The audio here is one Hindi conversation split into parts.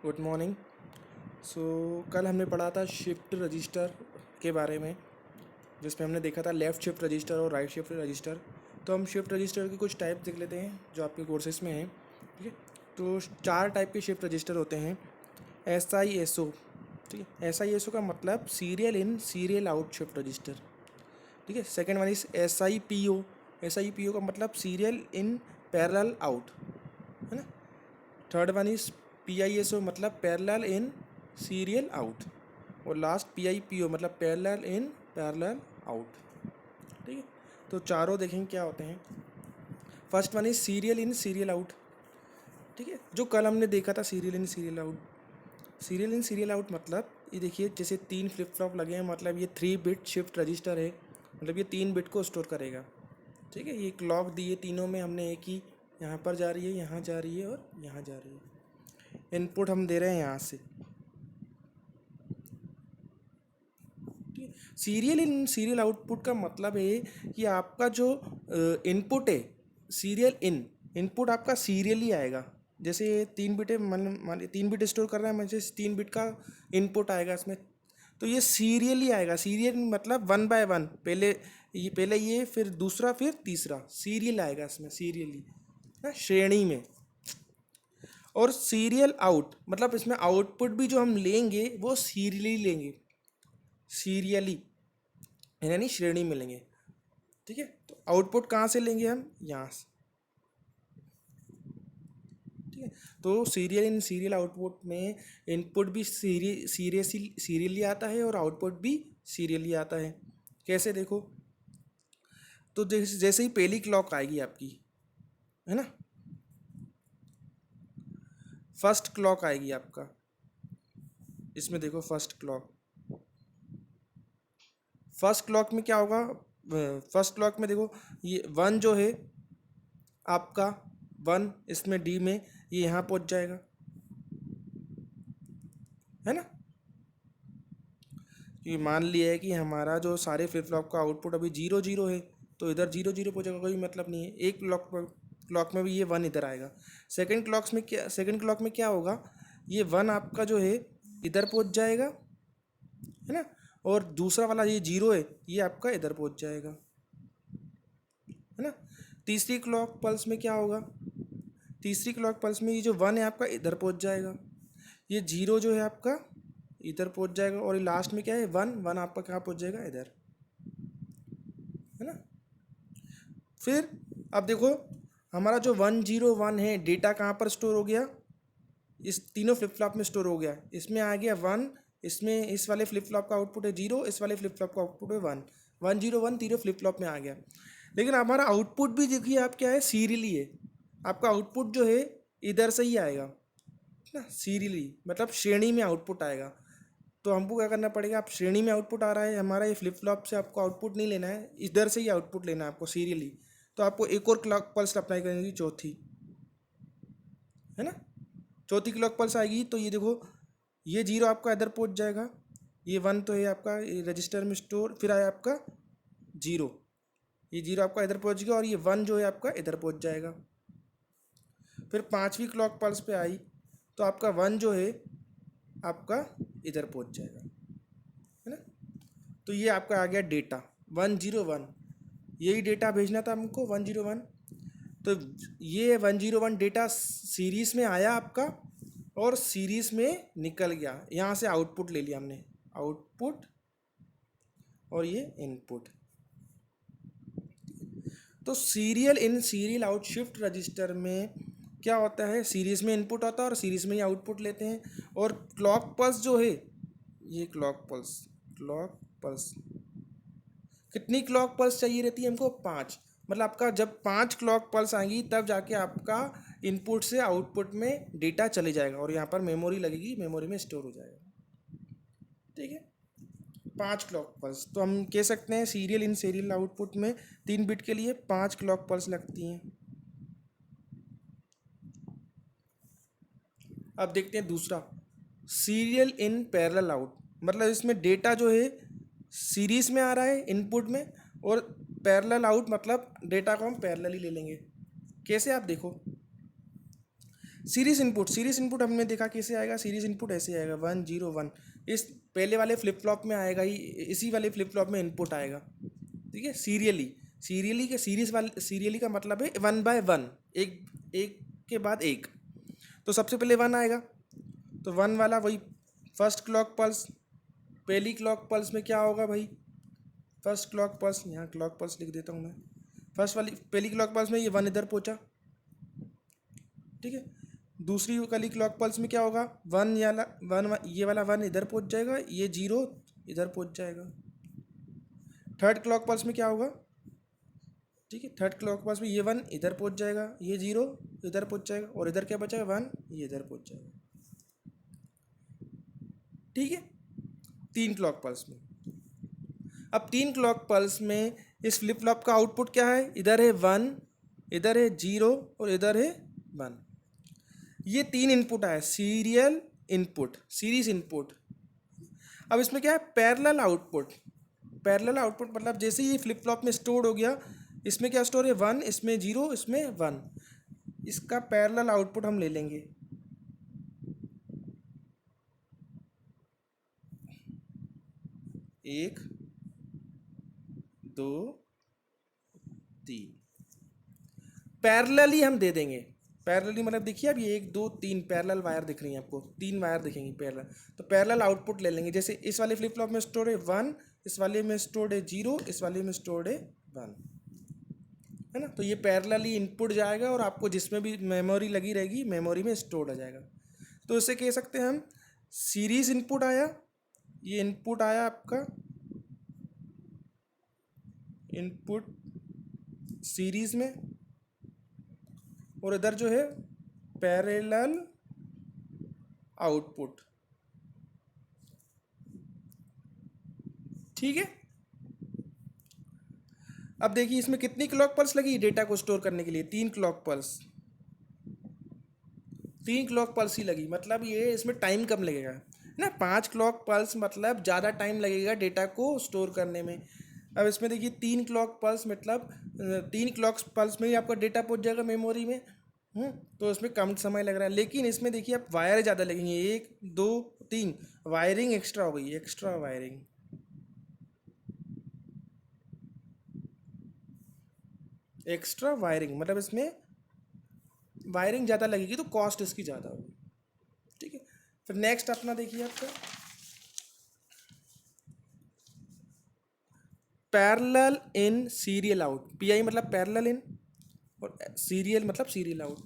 Good morning. सो कल हमने पढ़ा था शिफ्ट रजिस्टर के बारे में, जिसमें हमने देखा था लेफ़्ट शिफ्ट रजिस्टर और राइट शिफ्ट रजिस्टर। तो हम शिफ्ट रजिस्टर के कुछ टाइप देख लेते हैं जो आपके कोर्सेज में हैं। ठीक है, तो 4 टाइप के शिफ्ट रजिस्टर होते हैं। SISO, ठीक है, SISO का मतलब serial in serial out shift register. ठीक है, second one is SIPO। SIPO का मतलब सीरियल इन पैरेलल आउट, है ना। थर्ड वन इज PISO मतलब पैरेलल इन सीरियल आउट। और लास्ट PIPO मतलब पैरेलल इन पैरेलल आउट। ठीक है, तो चारों देखेंगे क्या होते हैं। First one is serial in serial out. ठीक है, जो कल हमने देखा था serial in serial out. Serial in serial out मतलब ये देखिए, जैसे 3 फ्लिप फ्लॉप लगे हैं, मतलब ये 3 बिट शिफ्ट रजिस्टर है। मतलब ये 3 बिट को स्टोर करेगा। ठीक है, ये क्लॉक दी है, तीनों में हमने एक ही, यहाँ पर जा रही है, यहाँ जा रही है और यहाँ जा रही है। इनपुट हम दे रहे हैं यहाँ से। सीरियल इन सीरियल आउटपुट का मतलब है कि आपका जो इनपुट है, सीरियल इन इनपुट आपका सीरियली आएगा। जैसे 3 बिट है, मान 3 बिट स्टोर कर रहा है, मुझे 3 बिट का इनपुट आएगा इसमें। तो ये सीरियली आएगा। सीरियल मतलब 1 बाय 1, पहले ये फिर दूसरा फिर तीसरा, सीरियल आएगा इसमें, सीरियली ना, श्रेणी में। और सीरियल आउट मतलब इसमें आउटपुट भी जो हम लेंगे वो सीरियली लेंगे, सीरियली यानी श्रेणी में लेंगे। ठीक है, तो आउटपुट कहाँ से लेंगे हम, यहाँ से। ठीक है, तो सीरियल इन सीरियल आउटपुट में इनपुट भी सीरियली आता है और आउटपुट भी सीरियली आता है। कैसे देखो, तो जैसे जैसे ही पहली क्लॉक आएगी आपकी, है ना, फर्स्ट क्लॉक आएगी आपका, इसमें देखो फर्स्ट क्लॉक में क्या होगा। फर्स्ट क्लॉक में देखो, ये 1 जो है आपका, 1 इसमें डी में ये यहाँ पहुँच जाएगा, है ना। कि मान लिया है कि हमारा जो सारे फ्लिप फ्लॉप का आउटपुट अभी 0 0 है, तो इधर 0 0 पहुँचेगा, कोई मतलब नहीं है। एक क्लॉक में भी ये 1 इधर आएगा। सेकंड क्लॉक में क्या होगा, ये 1 आपका जो है इधर पहुँच जाएगा, है ना। और दूसरा वाला ये 0 है, ये आपका इधर पहुँच जाएगा, है ना। तीसरी क्लॉक पल्स में क्या होगा, तीसरी क्लॉक पल्स में ये जो 1 है आपका इधर पहुँच जाएगा, ये 0 जो है आपका इधर पहुँच जाएगा, और ये लास्ट में क्या है, 1 आपका कहाँ पहुँच जाएगा, इधर, है ना। फिर अब देखो, हमारा जो 1 0 1 है, डेटा कहाँ पर स्टोर हो गया, इस तीनों फ्लिप फ्लॉप में स्टोर हो गया। इसमें आ गया 1, इसमें इस वाले फ्लिप फ्लॉप का आउटपुट है 0, इस वाले फ्लिप फ्लॉप का आउटपुट है 1। 1 0 1 तीनों फ्लिप फ्लॉप में आ गया। लेकिन हमारा आउटपुट भी देखिए आप, क्या है, सीरियली है। आपका आउटपुट जो है इधर से ही आएगा ना, सीरियली मतलब श्रेणी में आउटपुट आएगा। तो हमको क्या करना पड़ेगा, आप श्रेणी में आउटपुट आ रहा है हमारा, ये फ्लिप फ्लॉप से आपको आउटपुट नहीं लेना है, इधर से ही आउटपुट लेना है आपको, सीरियली। तो आपको एक और क्लॉक पल्स अप्लाई करनी होगी, चौथी, है ना। चौथी क्लॉक पल्स आएगी तो ये देखो, ये 0 आपका इधर पहुंच जाएगा, ये 1 तो है आपका रजिस्टर में स्टोर, फिर आया आपका 0, ये 0 आपका इधर पहुंच गया, और ये 1 जो है आपका इधर पहुंच जाएगा। फिर पांचवी क्लॉक पल्स पे आई तो आपका 1 जो है आपका इधर पहुंच जाएगा, है ना। तो ये आपका आ गया डेटा 1 0 1। यही डेटा भेजना था हमको, 1 0 1। तो ये 1 0 1 डेटा सीरीज़ में आया आपका, और सीरीज़ में निकल गया, यहाँ से आउटपुट ले लिया हमने, आउटपुट और ये इनपुट। तो serial in serial out shift register में क्या होता है, सीरीज़ में इनपुट आता है और सीरीज़ में ही आउटपुट लेते हैं। और क्लॉक पल्स जो है, ये क्लॉक पल्स कितनी क्लॉक पल्स चाहिए रहती है हमको, 5। मतलब आपका जब 5 क्लॉक पल्स आएंगी तब जाके आपका इनपुट से आउटपुट में डेटा चले जाएगा, और यहाँ पर मेमोरी लगेगी, मेमोरी में स्टोर हो जाएगा। ठीक है, 5 क्लॉक पल्स। तो हम कह सकते हैं सीरियल इन सीरियल आउटपुट में 3 बिट के लिए 5 क्लॉक पल्स लगती हैं। अब देखते हैं दूसरा, सीरियल इन पैरेलल आउट। मतलब इसमें डेटा जो है सीरीज में आ रहा है इनपुट में, और पैरेलल आउट मतलब डेटा को हम पैरेलली ले लेंगे। कैसे, आप देखो, सीरीज इनपुट हमने देखा कैसे आएगा। सीरीज इनपुट ऐसे आएगा 1 0 1। इस पहले वाले फ्लिप फ्लॉप में आएगा ही, इसी वाले फ्लिप फ्लॉप में इनपुट आएगा। ठीक है, सीरियली के सीरियली का मतलब है 1/1, एक एक के बाद एक। तो सबसे पहले 1 आएगा, तो 1 वाला वही फर्स्ट क्लॉक पल्स। पहली क्लॉक पल्स में क्या होगा भाई, फर्स्ट क्लॉक पल्स, यहाँ क्लॉक पल्स लिख देता हूँ मैं। पहली क्लॉक पल्स में ये 1 इधर पहुँचा। ठीक है, दूसरी वाली क्लॉक पल्स में क्या होगा, 1 ये वाला 1 इधर पहुँच जाएगा, ये 0 इधर पहुँच जाएगा। थर्ड क्लॉक पल्स में क्या होगा, ठीक है, थर्ड क्लॉक पल्स में ये 1 इधर पहुँच जाएगा, ये 0 इधर पहुँच जाएगा, और इधर क्या बचेगा 1, ये इधर पहुँच जाएगा। ठीक है, 3 क्लॉक पल्स में। अब 3 क्लॉक पल्स में इस फ्लिप फ्लॉप का आउटपुट क्या है, इधर है 1, इधर है 0 और इधर है 1। ये 3 इनपुट आया, सीरीज इनपुट। अब इसमें क्या है, पैरेलल आउटपुट। पैरेलल आउटपुट मतलब जैसे ही फ्लिप फ्लॉप में स्टोर हो गया, इसमें क्या स्टोर है 1, इसमें 0, इसमें 1। इसका पैरेलल आउटपुट हम ले लेंगे। 1 2 3 पैरेलली हम दे देंगे। पैरेलली मतलब देखिए, अब ये 1 2 3 पैरेलल वायर दिख रही हैं आपको, 3 वायर दिखेंगी पैरेलल। तो पैरेलल आउटपुट ले लेंगे। जैसे इस वाले फ्लिप फ्लॉप में स्टोर है 1, इस वाले में स्टोर है 0, इस वाले में स्टोर है 1, है ना। तो ये पैरेलली इनपुट जाएगा और आपको जिसमें भी मेमोरी लगी रहेगी, मेमोरी में स्टोर हो जाएगा। तो इसे कह सकते हैं हम सीरीज इनपुट आया। ये इनपुट आया आपका, इनपुट सीरीज में, और इधर जो है पैरेलल आउटपुट। ठीक है, अब देखिए इसमें कितनी क्लॉक पल्स लगी डेटा को स्टोर करने के लिए, 3 क्लॉक पल्स। 3 क्लॉक पल्स ही लगी, मतलब ये इसमें टाइम कम लगेगा ना। 5 क्लॉक पल्स मतलब ज़्यादा टाइम लगेगा डेटा को स्टोर करने में। अब इसमें देखिए 3 क्लॉक पल्स मतलब 3 क्लॉक पल्स में ही आपका डेटा पहुंच जाएगा मेमोरी में। तो इसमें कम समय लग रहा है, लेकिन इसमें देखिए आप वायर ज़्यादा लगेंगे, 1 2 3 वायरिंग एक्स्ट्रा हो गई, एक्स्ट्रा वायरिंग। एक्स्ट्रा वायरिंग मतलब इसमें वायरिंग ज़्यादा लगेगी, तो कॉस्ट इसकी ज़्यादा होगी। ठीक है, फिर नेक्स्ट अपना देखिए आपका parallel in serial out. Pi मतलब पैरेलल इन, और सीरियल मतलब सीरियल आउट।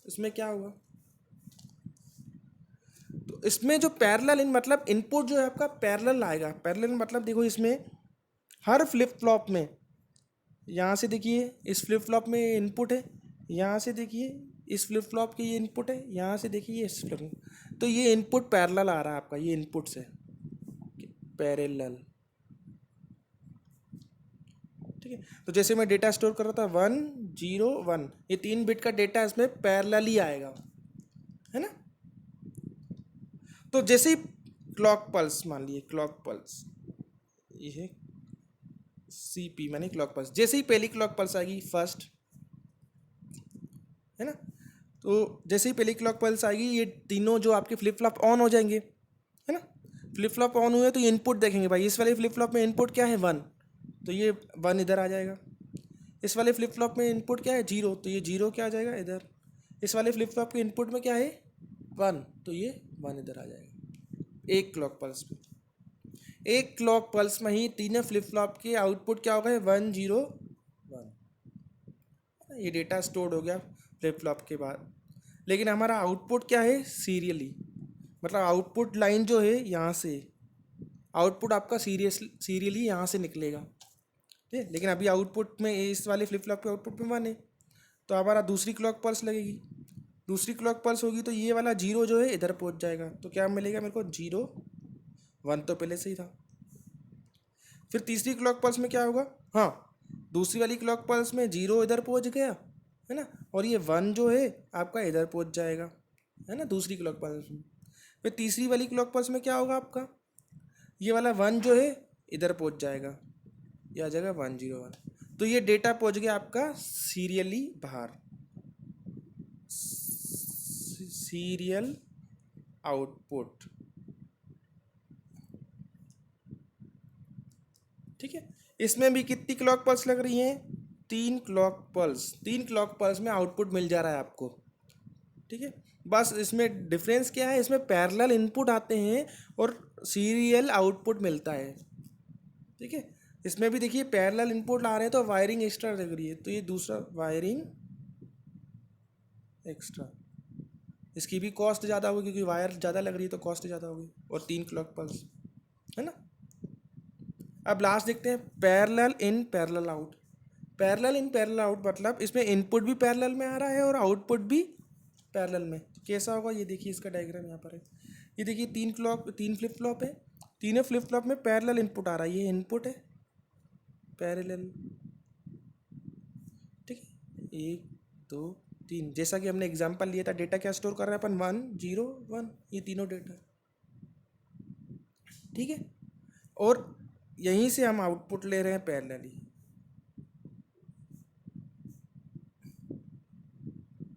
इसमें क्या होगा, तो इसमें जो पैरेलल इन मतलब इनपुट जो है आपका पैरेलल आएगा। पैरेलल मतलब देखो इसमें हर फ्लिप फ्लॉप में, यहाँ से देखिए इस फ्लिप फ्लॉप में इनपुट है, यहाँ से देखिए इस फ्लिप फ्लॉप की ये इनपुट है, यहाँ से देखिए इस फ्लिप, तो ये इनपुट पैरेलल आ रहा है आपका, ये इनपुट से पैरेलल। ठीक है, तो जैसे मैं डेटा स्टोर कर रहा था 1 0 1, ये 3 बिट का डेटा इसमें पैरेलली आएगा, है ना। तो जैसे ही क्लॉक पल्स, मान लिए क्लॉक पल्स, ये है सीपी मानी क्लॉक पल्स, जैसे ही पहली क्लॉक पल्स आएगी फर्स्ट, है ना। तो जैसे ही पहली क्लॉक पल्स आएगी, ये तीनों जो आपके फ्लिप फ्लॉप ऑन हो जाएंगे, है ना। फ्लिप फ्लॉप ऑन हुए तो ये इनपुट देखेंगे भाई, इस वाले फ्लिप फ्लॉप में इनपुट क्या है 1, तो ये 1 इधर आ जाएगा। इस वाले फ्लिप फ्लॉप में इनपुट क्या है 0, तो ये 0 क्या आ जाएगा इधर। इस वाले फ्लिप फ्लॉप के इनपुट में क्या है 1, तो ये 1 इधर आ जाएगा। एक क्लॉक पल्स में, एक क्लॉक पल्स में ही तीनों फ्लिप फ्लॉप के आउटपुट क्या हो गए 1 0 1। ये डेटा स्टोर्ड हो गया फ्लिप फ्लॉप के बाद, लेकिन हमारा आउटपुट क्या है सीरियली, मतलब आउटपुट लाइन जो है यहाँ से आउटपुट आपका सीरियली यहाँ से निकलेगा। ठीक है, लेकिन अभी आउटपुट में इस वाले फ्लिप फ्लॉप के आउटपुट में 1 है, तो हमारा दूसरी क्लॉक पल्स लगेगी। दूसरी क्लॉक पल्स होगी तो ये वाला 0 जो है इधर पहुँच जाएगा, तो क्या मिलेगा मेरे को 0 1 तो पहले से ही था। फिर तीसरी क्लॉक पल्स में क्या होगा, हाँ दूसरी वाली क्लॉक पल्स में 0 इधर पहुँच गया, है ना, और ये 1 जो है आपका इधर पहुँच जाएगा, है ना, दूसरी क्लॉक पल्स में। फिर तीसरी वाली क्लॉक पल्स में क्या होगा आपका, ये वाला 1 जो है इधर पहुँच जाएगा, ये आ जाएगा 1 0 1। तो ये डेटा पहुँच गया आपका सीरियली बाहर, सीरियल आउटपुट। ठीक है, इसमें भी कितनी क्लॉक पल्स लग रही हैं? 3 क्लॉक पल्स। 3 क्लॉक पल्स में आउटपुट मिल जा रहा है आपको। ठीक है, बस इसमें डिफरेंस क्या है, इसमें पैरेलल इनपुट आते हैं और सीरियल आउटपुट मिलता है। ठीक है, इसमें भी देखिए पैरेलल इनपुट आ रहे हैं तो वायरिंग एक्स्ट्रा लग रही है, तो ये दूसरा वायरिंग एक्स्ट्रा, इसकी भी कॉस्ट ज़्यादा होगी क्योंकि वायर ज़्यादा लग रही है तो कॉस्ट ज़्यादा होगी, और 3 क्लॉक पल्स, है ना। अब लास्ट देखते हैं parallel in parallel out. Parallel in parallel out मतलब इसमें इनपुट भी पैरेलल में आ रहा है और आउटपुट भी पैरेलल में। तो कैसा होगा ये देखिए, इसका डायग्राम यहाँ पर है। ये देखिए 3 फ्लिप फ्लॉप है, तीनों फ्लिप फ्लॉप में पैरेलल इनपुट आ रहा है, ये इनपुट है पैरेलल। ठीक है, 1 2 3, जैसा कि हमने एग्जांपल लिया था, डेटा क्या स्टोर कर रहा है अपन, 1 0 1, ये तीनों डेटा। ठीक है, और यहीं से हम आउटपुट ले रहे हैं पैरेलली,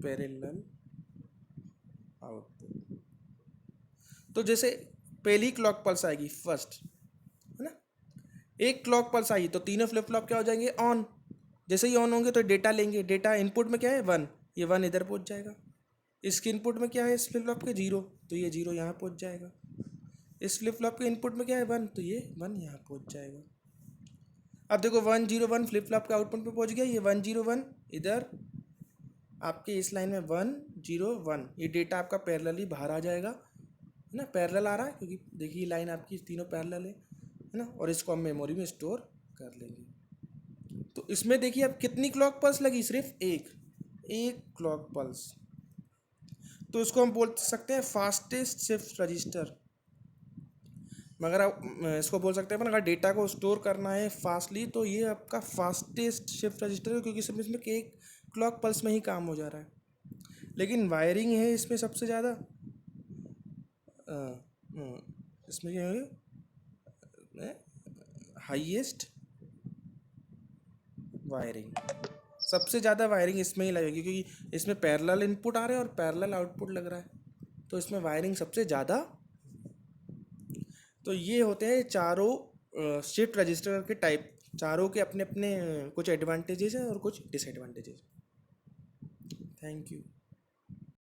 पैरेलल आउटपुट। तो जैसे पहली क्लॉक पल्स आएगी फर्स्ट, है ना, एक क्लॉक पल्स आई तो तीनों फ्लिप फ्लॉप क्या हो जाएंगे, ऑन। जैसे ही ऑन होंगे तो डेटा लेंगे, डेटा इनपुट में क्या है 1, ये 1 इधर पहुंच जाएगा। इसके इनपुट में क्या है इस फ्लिप फ्लॉप के 0, तो ये 0 यहाँ पहुंच जाएगा। इस फ्लिप फ्लॉप के इनपुट में क्या है 1, तो ये 1 यहाँ पहुंच जाएगा। अब देखो 1 0 1 फ्लिप फ्लॉप के आउटपुट पे पहुंच गया, ये 1 0 1 इधर आपके इस लाइन में 1 0 1, ये डेटा आपका पैरेलली बाहर आ जाएगा, है ना, पैरेलल आ रहा है क्योंकि देखिए ये लाइन आपकी तीनों पैरेलल है ना, और इसको हम मेमोरी में स्टोर कर लेंगे। तो इसमें देखिए अब कितनी क्लॉक पल्स लगी, सिर्फ एक क्लॉक पल्स। तो इसको हम बोल सकते हैं फास्टेस्ट शिफ्ट रजिस्टर। मगर आप इसको बोल सकते हैं अपन, अगर डेटा को स्टोर करना है फास्टली तो ये आपका फास्टेस्ट शिफ्ट रजिस्टर है, क्योंकि इसमें एक क्लॉक पल्स में ही काम हो जा रहा है। लेकिन वायरिंग है इसमें सबसे ज़्यादा, इसमें क्या है, हाईएस्ट वायरिंग, सबसे ज़्यादा वायरिंग इसमें ही लगेगी क्योंकि इसमें पैरेलल इनपुट आ रहे हैं और पैरेलल आउटपुट लग रहा है, तो इसमें वायरिंग सबसे ज़्यादा। तो ये होते हैं चारों शिफ्ट रजिस्टर के टाइप, चारों के अपने अपने कुछ एडवांटेजेस हैं और कुछ डिसएडवांटेजेस। Thank you.